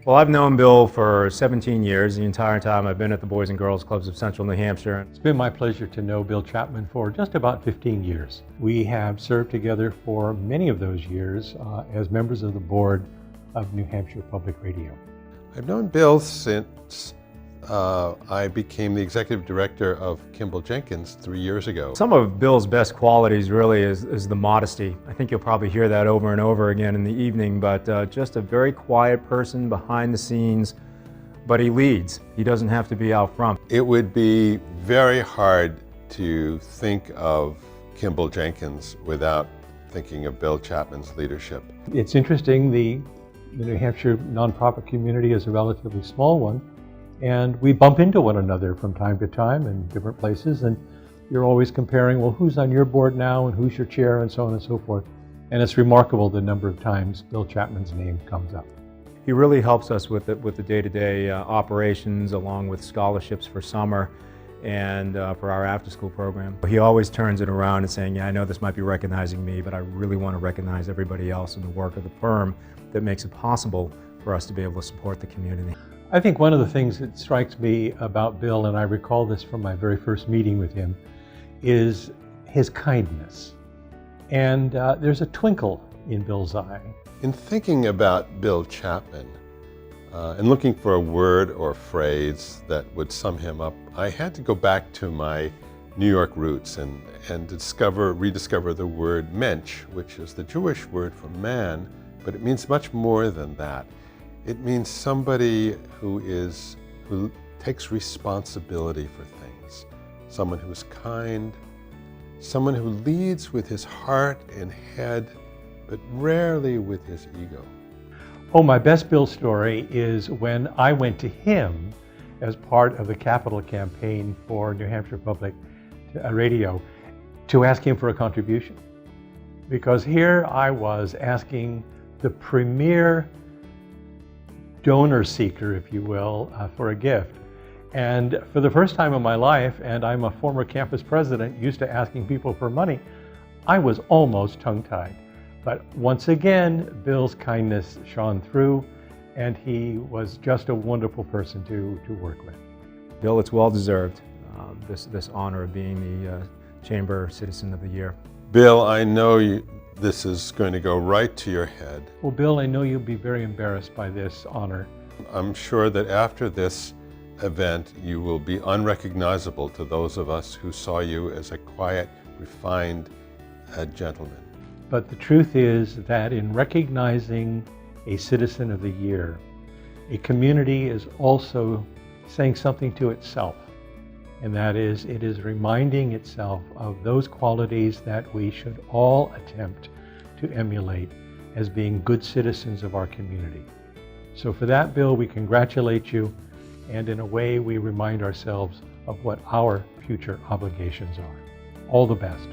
Well, I've known Bill for 17 years, the entire time I've been at the Boys and Girls Clubs of Central New Hampshire. It's been my pleasure to know Bill Chapman for just about 15 years. We have served together for many of those years as members of the board of New Hampshire Public Radio. I've known Bill since I became the executive director of Kimball Jenkins 3 years ago. Some of Bill's best qualities really is the modesty. I think you'll probably hear that over and over again in the evening, but just a very quiet person behind the scenes, but he leads. He doesn't have to be out front. It would be very hard to think of Kimball Jenkins without thinking of Bill Chapman's leadership. It's interesting, the New Hampshire nonprofit community is a relatively small one, and we bump into one another from time to time in different places, and you're always comparing, well, who's on your board now and who's your chair and so on and so forth. And it's remarkable the number of times Bill Chapman's name comes up. He really helps us with the day-to-day operations, along with scholarships for summer and for our after-school program. He always turns it around and saying, yeah, I know this might be recognizing me, but I really want to recognize everybody else in the work of the firm that makes it possible for us to be able to support the community. I think one of the things that strikes me about Bill, and I recall this from my very first meeting with him, is his kindness. And there's a twinkle in Bill's eye. In thinking about Bill Chapman and looking for a word or phrase that would sum him up, I had to go back to my New York roots and rediscover the word mensch, which is the Jewish word for man, but it means much more than that. It means somebody who takes responsibility for things, someone who is kind, someone who leads with his heart and head, but rarely with his ego. Oh, my best Bill story is when I went to him as part of the capital campaign for New Hampshire Public Radio to ask him for a contribution. Because here I was asking the premier donor seeker, if you will, for a gift. And for the first time in my life, and I'm a former campus president used to asking people for money, I was almost tongue-tied. But once again, Bill's kindness shone through, and he was just a wonderful person to work with. Bill, it's well-deserved, this honor of being the Chamber Citizen of the Year. Bill, I know this is going to go right to your head. Well, Bill, I know you'll be very embarrassed by this honor. I'm sure that after this event, you will be unrecognizable to those of us who saw you as a quiet, refined gentleman. But the truth is that in recognizing a Citizen of the Year, a community is also saying something to itself. And that is, it is reminding itself of those qualities that we should all attempt to emulate as being good citizens of our community. So for that, Bill, we congratulate you, and in a way we remind ourselves of what our future obligations are. All the best.